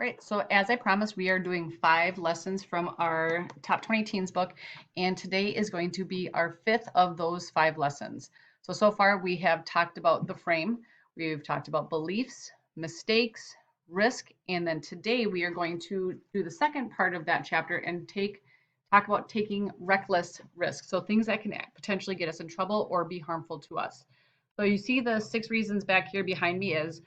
All right, so as I promised, we are doing 5 lessons from our Top 20 Teens book, and today is going to be our 5th of those 5 lessons. So far we have talked about the frame, we've talked about beliefs, mistakes, risk, and then today we are going to do the second part of that chapter and talk about taking reckless risks. So things that can potentially get us in trouble or be harmful to us. So you see the 6 reasons back here behind me is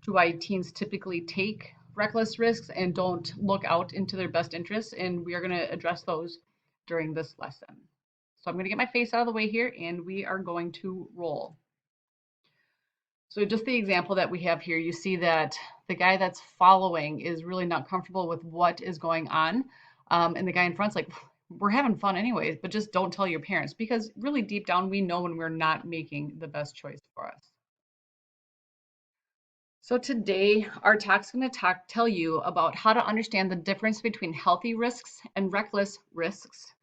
to why teens typically take reckless risks and don't look out into their best interests. And we are going to address those during this lesson. So I'm going to get my face out of the way here and we are going to roll. So just the example that we have here, you see that the guy that's following is really not comfortable with what is going on. And the guy in front's like, we're having fun anyways, but just don't tell your parents, because really deep down, we know when we're not making the best choice for us. So today, our talk's going to tell you about how to understand the difference between healthy risks and reckless risks.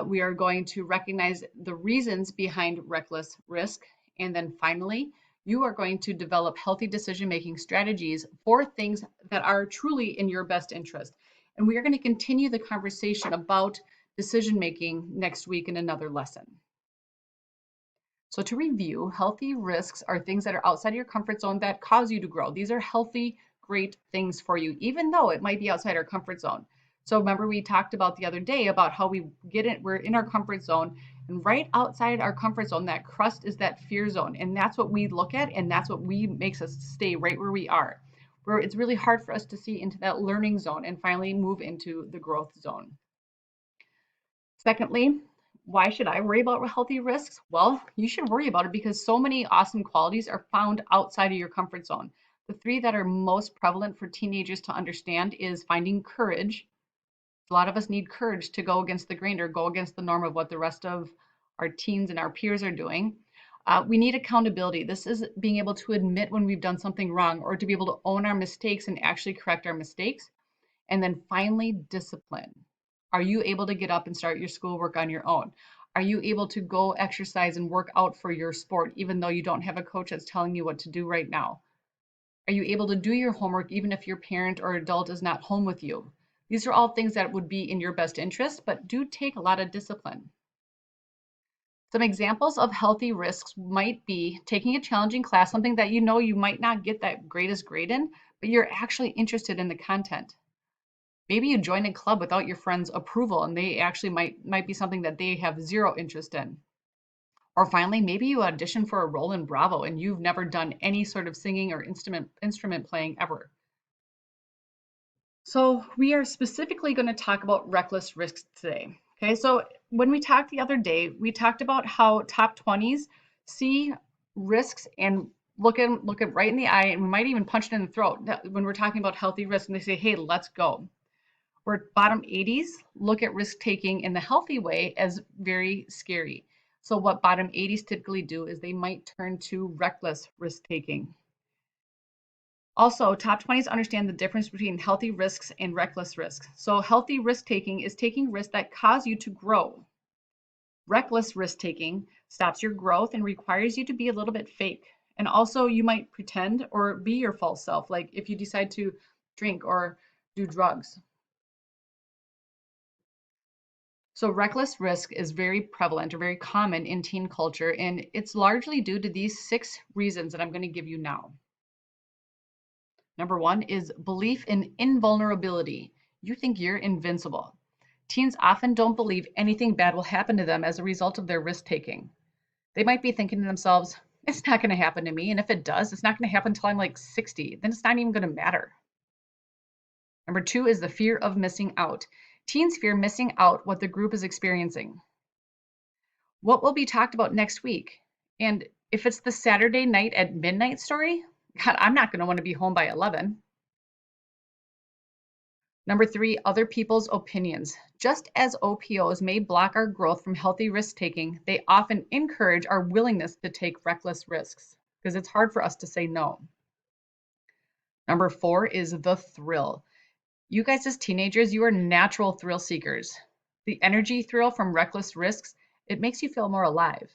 We are going to recognize the reasons behind reckless risk. And then finally, you are going to develop healthy decision-making strategies for things that are truly in your best interest. And we are going to continue the conversation about decision-making next week in another lesson. So to review, healthy risks are things that are outside of your comfort zone that cause you to grow. These are healthy, great things for you, even though it might be outside our comfort zone. So remember we talked about the other day about how we're in our comfort zone, and right outside our comfort zone, that crust is that fear zone. And that's what we look at, and that's what makes us stay right where we are, where it's really hard for us to see into that learning zone and finally move into the growth zone. Secondly, why should I worry about healthy risks? Well, you should worry about it because so many awesome qualities are found outside of your comfort zone. The 3 that are most prevalent for teenagers to understand is finding courage. A lot of us need courage to go against the grain or go against the norm of what the rest of our teens and our peers are doing. We need accountability. This is being able to admit when we've done something wrong or to be able to own our mistakes and actually correct our mistakes. And then finally, discipline. Are you able to get up and start your schoolwork on your own? Are you able to go exercise and work out for your sport, even though you don't have a coach that's telling you what to do right now? Are you able to do your homework, even if your parent or adult is not home with you? These are all things that would be in your best interest, but do take a lot of discipline. Some examples of healthy risks might be taking a challenging class, something that you know you might not get that greatest grade in, but you're actually interested in the content. Maybe you join a club without your friend's approval and they actually might be something that they have zero interest in. Or finally, maybe you audition for a role in Bravo and you've never done any sort of singing or instrument playing ever. So we are specifically going to talk about reckless risks today. Okay, so when we talked the other day, we talked about how top 20s see risks and look at right in the eye, and we might even punch it in the throat when we're talking about healthy risks, and they say, hey, let's go. Where bottom 80s look at risk taking in the healthy way as very scary. So what bottom 80s typically do is they might turn to reckless risk taking. Also, top 20s understand the difference between healthy risks and reckless risks. So healthy risk taking is taking risks that cause you to grow. Reckless risk taking stops your growth and requires you to be a little bit fake. And also you might pretend or be your false self, like if you decide to drink or do drugs. So reckless risk is very prevalent or very common in teen culture, and it's largely due to these 6 reasons that I'm going to give you now. Number 1 is belief in invulnerability. You think you're invincible. Teens often don't believe anything bad will happen to them as a result of their risk taking. They might be thinking to themselves, it's not going to happen to me, and if it does, it's not going to happen until I'm like 60. Then it's not even going to matter. Number 2 is the fear of missing out. Teens fear missing out what the group is experiencing. What will be talked about next week? And if it's the Saturday night at midnight story, God, I'm not going to want to be home by 11. Number 3, other people's opinions. Just as OPOs may block our growth from healthy risk taking, they often encourage our willingness to take reckless risks because it's hard for us to say no. Number 4 is the thrill. You guys as teenagers, you are natural thrill seekers. The energy thrill from reckless risks, it makes you feel more alive.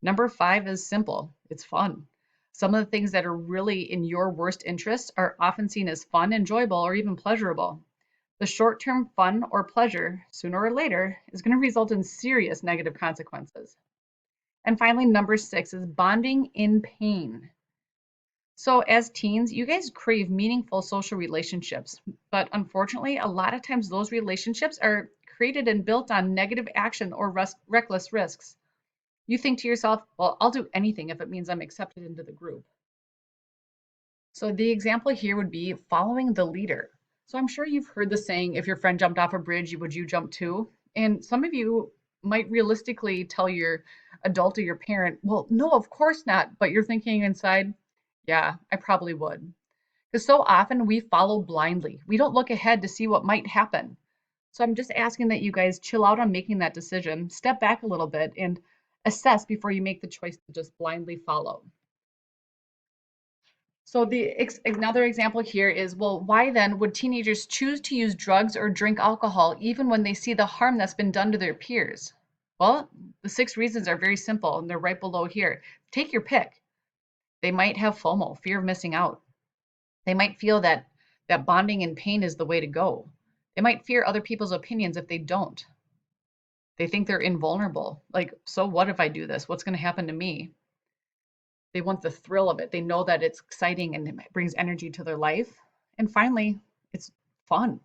Number 5 is simple. It's fun. Some of the things that are really in your worst interests are often seen as fun, enjoyable, or even pleasurable. The short-term fun or pleasure, sooner or later, is going to result in serious negative consequences. And finally, number 6 is bonding in pain. So as teens, you guys crave meaningful social relationships, but unfortunately, a lot of times those relationships are created and built on negative action or reckless risks. You think to yourself, well, I'll do anything if it means I'm accepted into the group. So the example here would be following the leader. So I'm sure you've heard the saying, if your friend jumped off a bridge, would you jump too? And some of you might realistically tell your adult or your parent, well, no, of course not. But you're thinking inside, yeah, I probably would. Because so often we follow blindly. We don't look ahead to see what might happen. So I'm just asking that you guys chill out on making that decision, step back a little bit, and assess before you make the choice to just blindly follow. So another example here is, well, why then would teenagers choose to use drugs or drink alcohol even when they see the harm that's been done to their peers? Well, the 6 reasons are very simple and they're right below here. Take your pick. They might have FOMO, fear of missing out. They might feel that bonding in pain is the way to go. They might fear other people's opinions if they don't. They think they're invulnerable. Like, so what if I do this? What's going to happen to me? They want the thrill of it. They know that it's exciting and it brings energy to their life. And finally, it's fun.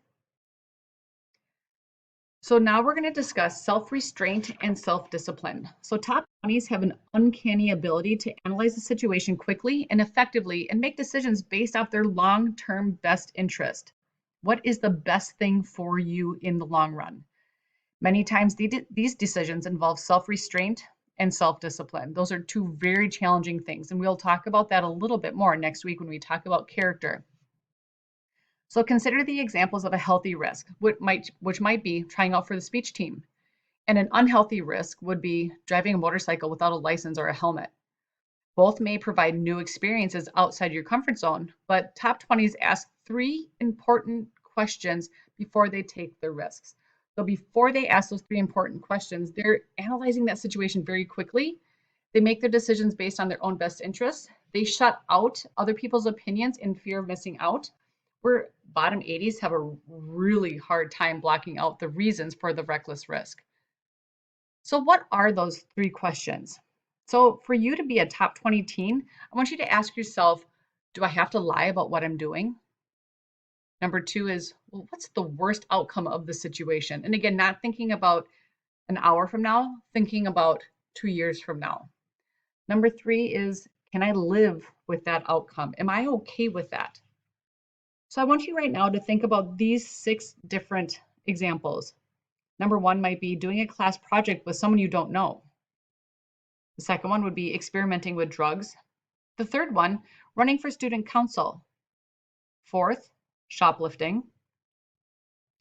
So now we're going to discuss self-restraint and self-discipline. So top 20s have an uncanny ability to analyze the situation quickly and effectively and make decisions based off their long-term best interest. What is the best thing for you in the long run? Many times these decisions involve self-restraint and self-discipline. Those are 2 very challenging things, and we'll talk about that a little bit more next week when we talk about character. So consider the examples of a healthy risk, which might be trying out for the speech team. And an unhealthy risk would be driving a motorcycle without a license or a helmet. Both may provide new experiences outside your comfort zone, but top 20s ask 3 important questions before they take their risks. So before they ask those 3 important questions, they're analyzing that situation very quickly. They make their decisions based on their own best interests. They shut out other people's opinions in fear of missing out. Where bottom 80s have a really hard time blocking out the reasons for the reckless risk. So what are those 3 questions? So for you to be a top 20 teen, I want you to ask yourself, do I have to lie about what I'm doing? Number 2 is, well, what's the worst outcome of the situation? And again, not thinking about an hour from now, thinking about 2 years from now. Number 3 is, can I live with that outcome? Am I okay with that? So I want you right now to think about these 6 different examples. Number 1 might be doing a class project with someone you don't know. The second one would be experimenting with drugs. The third one, running for student council. Fourth, shoplifting.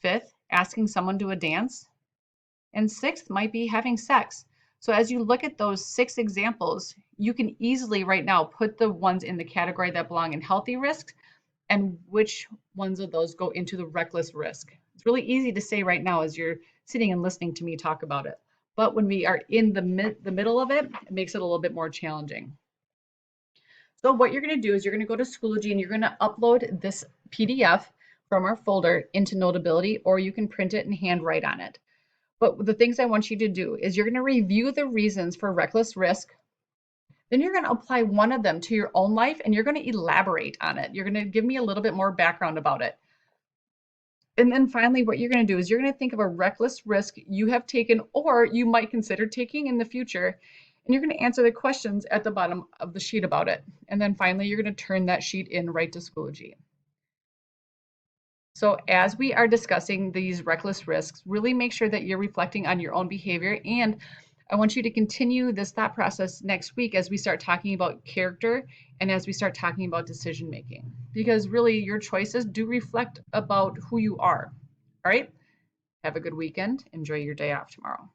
Fifth, asking someone to a dance. And sixth might be having sex. So as you look at those 6 examples, you can easily right now put the ones in the category that belong in healthy risks and which ones of those go into the reckless risk. It's really easy to say right now as you're sitting and listening to me talk about it. But when we are in the middle of it, it makes it a little bit more challenging. So what you're going to do is you're going to go to Schoology and you're going to upload this PDF from our folder into Notability, or you can print it and handwrite on it. But the things I want you to do is you're going to review the reasons for reckless risk. Then you're going to apply one of them to your own life and you're going to elaborate on it. You're going to give me a little bit more background about it. And then finally, what you're going to do is you're going to think of a reckless risk you have taken or you might consider taking in the future. And you're going to answer the questions at the bottom of the sheet about it. And then finally, you're going to turn that sheet in right to Schoology. So as we are discussing these reckless risks, really make sure that you're reflecting on your own behavior. And I want you to continue this thought process next week as we start talking about character and as we start talking about decision making, because really your choices do reflect about who you are. All right. Have a good weekend. Enjoy your day off tomorrow.